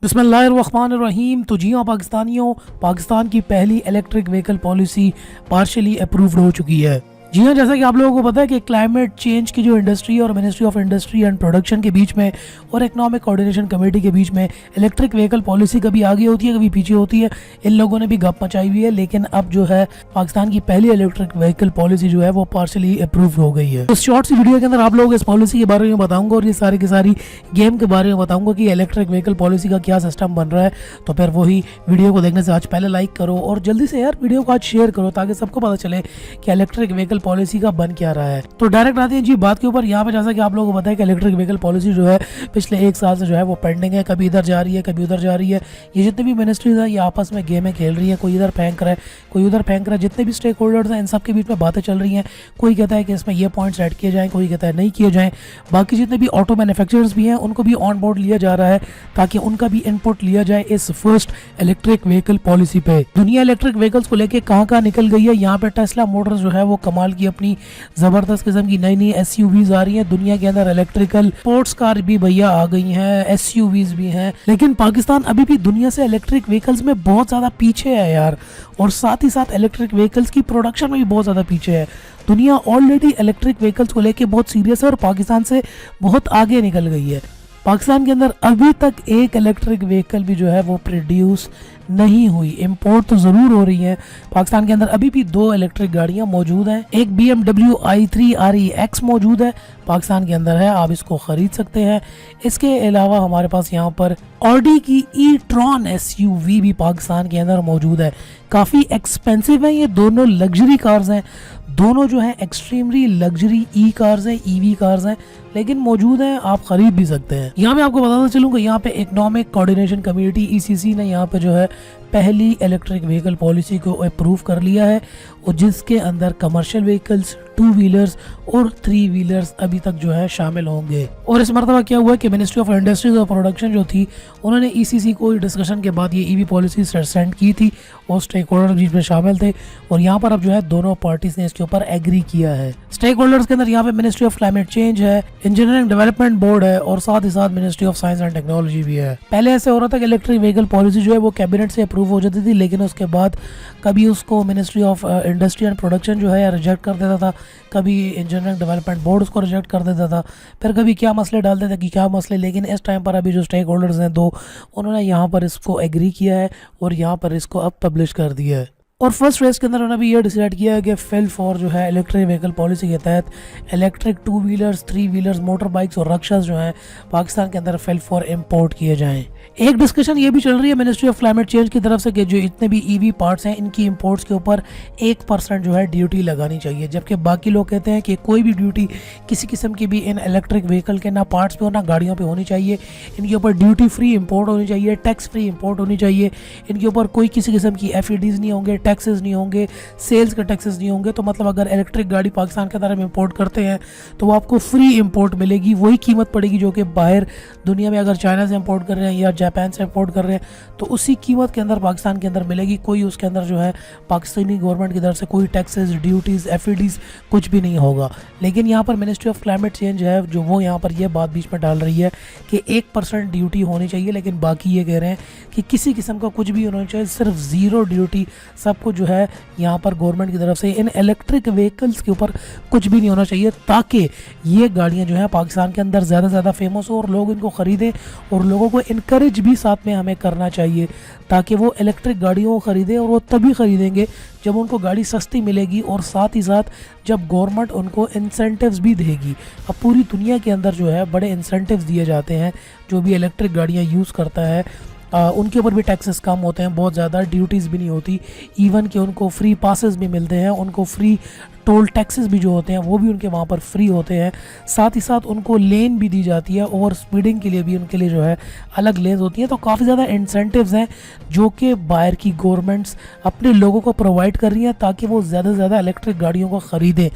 बिस्मिल्लाहिर्रहमानिर्रहीम। तो जी हाँ पाकिस्तानियों, पाकिस्तान की पहली electric vehicle policy partially approved हो चुकी है। जी हाँ, जैसा कि आप लोगों को पता है कि क्लाइमेट चेंज की जो इंडस्ट्री और ministry of industry and production के बीच में और इकोनॉमिक कोऑर्डिनेशन कमेटी के बीच में इलेक्ट्रिक व्हीकल पॉलिसी कभी आगे होती है कभी पीछे होती है। इन लोगों ने भी गप मचाई हुई है, लेकिन अब जो है पाकिस्तान की पहली इलेक्ट्रिक व्हीकल पॉलिसी जो है वो पार्शली अप्रूव हो गई है। इस शॉर्ट सी वीडियो के अंदर आप लोगों को इस पॉलिसी के बारे में बताऊंगा और ये सारी की सारी गेम के बारे में बताऊंगा कि इलेक्ट्रिक व्हीकल पॉलिसी का क्या सिस्टम बन रहा है। तो फिर वही वीडियो को देखने से आज पहले लाइक करो और जल्दी से यार वीडियो को आज शेयर करो ताकि सबको पता चले कि इलेक्ट्रिक व्हीकल पॉलिसी का बन क्या रहा है। तो डायरेक्ट आते हैं जी बात के ऊपर। यहाँ पे जैसा कि आप लोगों को पता है कि इलेक्ट्रिक व्हीकल पॉलिसी जो है पिछले एक साल से जो है वो पेंडिंग है, कभी इधर जा रही है कभी उधर जा रही है। ये जितनी भी मिनिस्ट्रीज हैं ये आपस में गेमें खेल रही है, कोई इधर फेंक रहा है कोई उधर फेंक रहा है। जितने भी स्टेक होल्डर्स हैं इन सब के बीच में बातें चल रही हैं। कोई कहता है कि इसमें ये पॉइंट्स ऐड किए जाएँ, कोई कहता है नहीं किए जाएँ। बाकी जितने भी ऑटो मैन्युफैक्चरर्स भी हैं उनको भी ऑन बोर्ड लिया जा रहा है ताकि उनका भी इनपुट लिया जाए इस फर्स्ट इलेक्ट्रिक व्हीकल पॉलिसी पे। दुनिया इलेक्ट्रिक व्हीकल्स को लेके कहाँ निकल गई है। यहाँ पे टेस्ला मोटर्स जो है वो कमाल की अपनी जबरदस्त किस्म की नई नई एसयूवीज आ रही हैं। दुनिया के अंदर इलेक्ट्रिकल स्पोर्ट्स कार भी भैया आ गई हैं, एसयूवीज भी हैं। लेकिन पाकिस्तान अभी भी दुनिया से इलेक्ट्रिक व्हीकल्स में बहुत ज्यादा पीछे है यार, और साथ ही साथ इलेक्ट्रिक व्हीकल्स की प्रोडक्शन में भी बहुत ज्यादा पीछे है। दुनिया ऑलरेडी इलेक्ट्रिक व्हीकल्स को लेके बहुत सीरियस है और पाकिस्तान से बहुत आगे निकल गई है। पाकिस्तान के अंदर अभी तक एक इलेक्ट्रिक व्हीकल भी जो है वो प्रोड्यूस नहीं हुई। इंपोर्ट तो ज़रूर हो रही है। पाकिस्तान के अंदर अभी भी 2 इलेक्ट्रिक गाड़ियां मौजूद हैं। एक BMW i3 REX मौजूद है, पाकिस्तान के अंदर है, आप इसको ख़रीद सकते हैं। इसके अलावा हमारे पास यहाँ पर ऑडी की e-tron SUV भी पाकिस्तान के अंदर मौजूद है। काफ़ी एक्सपेंसिव है, ये दोनों लग्जरी कार्स हैं। दोनों जो हैं एक्सट्रीमली लग्जरी कार्स हैं, EV कार्स हैं, लेकिन मौजूद हैं, आप खरीद भी सकते हैं। यहाँ पे आपको बताता चलूँ कि यहाँ पे इकोनॉमिक कोऑर्डिनेशन कमेटी ECC ने यहाँ पे जो है पहली इलेक्ट्रिक व्हीकल पॉलिसी को अप्रूव कर लिया है, और जिसके अंदर कमर्शियल व्हीकल्स, 2 व्हीलर्स और 3 व्हीलर्स अभी तक जो है शामिल होंगे। और इस मरतबा क्या हुआ कि मिनिस्ट्री ऑफ इंडस्ट्रीज और प्रोडक्शन जो थी उन्होंने ECC को डिस्कशन के बाद ये EV पॉलिसी सेंड की थी और स्टेक होल्डर बीच में शामिल थे, और यहाँ पर अब जो है दोनों पार्टीज ने इसके ऊपर एग्री किया है। स्टेक होल्डर्स के अंदर यहाँ पे मिनिस्ट्री ऑफ क्लाइमेट चेंज है, इंजीनियरिंग डेवलपमेंट बोर्ड है और साथ ही साथ ministry of science and technology भी है। पहले ऐसे हो रहा था कि इलेक्ट्रिक व्हीकल पॉलिसी जो है वो कैबिनेट से अप्रूव हो जाती थी, लेकिन उसके बाद कभी उसको ministry of industry and production जो है रिजेक्ट कर देता था, कभी इंजीनियरिंग डेवलपमेंट बोर्ड उसको रिजेक्ट कर देता था, फिर कभी क्या मसले डालते थे कि क्या मसले। लेकिन इस टाइम पर अभी जो स्टेक होल्डर्स हैं 2, उन्होंने यहाँ पर इसको एग्री किया है और यहाँ पर इसको अब पब्लिश कर दिया है। और फर्स्ट फेज के अंदर उन्होंने भी ये डिसाइड किया है कि फिल फॉर जो है इलेक्ट्रिक व्हीकल पॉलिसी के तहत electric 2 wheelers, 3 wheelers, motor bikes और रक्षास जो हैं पाकिस्तान के अंदर फिल फॉर इंपोर्ट किए जाएं। एक डिस्कशन ये भी चल रही है मिनिस्ट्री ऑफ क्लाइमेट चेंज की तरफ से कि जो इतने भी EV पार्ट्स हैं इनकी इंपोर्ट्स के ऊपर 1% जो है ड्यूटी लगानी चाहिए, जबकि बाकी लोग कहते हैं कि कोई भी ड्यूटी किसी किस्म की भी इन इलेक्ट्रिक व्हीकल के ना पार्ट्स पे हो ना गाड़ियों पे होनी चाहिए। इनके ऊपर ड्यूटी फ्री इंपोर्ट होनी चाहिए, टैक्स फ्री इंपोर्ट होनी चाहिए। इनके ऊपर कोई किसी किस्म की FEDs नहीं होंगे, टैक्सेस नहीं होंगे, सेल्स के टैक्सेस नहीं होंगे। तो मतलब अगर इलेक्ट्रिक गाड़ी पाकिस्तान के अंदर हम इंपोर्ट करते हैं तो वो आपको फ्री इंपोर्ट मिलेगी, वही कीमत पड़ेगी जो कि बाहर दुनिया में अगर चाइना से इंपोर्ट कर रहे हैं या जापान से इंपोर्ट कर रहे हैं तो उसी कीमत के अंदर पाकिस्तान के अंदर मिलेगी। कोई उसके अंदर जो है पाकिस्तानी गवर्नमेंट की तरफ से कोई टैक्सेस, ड्यूटीज़, FEDs कुछ भी नहीं होगा। लेकिन यहाँ पर मिनिस्ट्री ऑफ क्लाइमेट चेंज है जो वो यहाँ पर ये बात बीच में डाल रही है कि 1% ड्यूटी होनी चाहिए, लेकिन बाकी ये कह रहे हैं कि किसी किस्म का कुछ भी होना चाहिए, सिर्फ 0 ड्यूटी सबको जो है यहाँ पर गवर्नमेंट की तरफ से इन इलेक्ट्रिक व्हीकल्स के ऊपर कुछ भी नहीं होना चाहिए, ताकि ये गाड़ियाँ जो है पाकिस्तान के अंदर ज़्यादा से ज़्यादा फेमस हो और लोग इनको ख़रीदें। और लोगों को इनकरेज भी साथ में हमें करना चाहिए ताकि वो इलेक्ट्रिक गाड़ियों को ख़रीदें, और वो तभी ख़रीदेंगे जब उनको गाड़ी सस्ती मिलेगी और साथ ही साथ जब गवर्नमेंट उनको इंसेंटिव्स भी देगी। अब पूरी दुनिया के अंदर जो है बड़े इंसेंटिव्स दिए जाते हैं, जो भी इलेक्ट्रिक गाड़ियाँ यूज़ करता है उनके ऊपर भी टैक्सेस कम होते हैं, बहुत ज़्यादा ड्यूटीज़ भी नहीं होती, इवन कि उनको फ्री पासेस भी मिलते हैं, उनको फ्री टोल टैक्सेस भी जो होते हैं वो भी उनके वहाँ पर फ्री होते हैं। साथ ही साथ उनको लेन भी दी जाती है, ओवर स्पीडिंग के लिए भी उनके लिए जो है अलग लेन होती हैं। तो काफ़ी ज़्यादा इंसेंटिव्स हैं जो कि बाहर की गवर्नमेंट्स अपने लोगों को प्रोवाइड कर रही हैं ताकि वो ज़्यादा से ज़्यादा इलेक्ट्रिक गाड़ियों को ख़रीदें।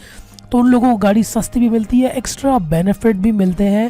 तो उन लोगों को गाड़ी सस्ती भी मिलती है, एक्स्ट्रा बेनिफिट भी मिलते हैं,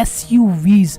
SUVs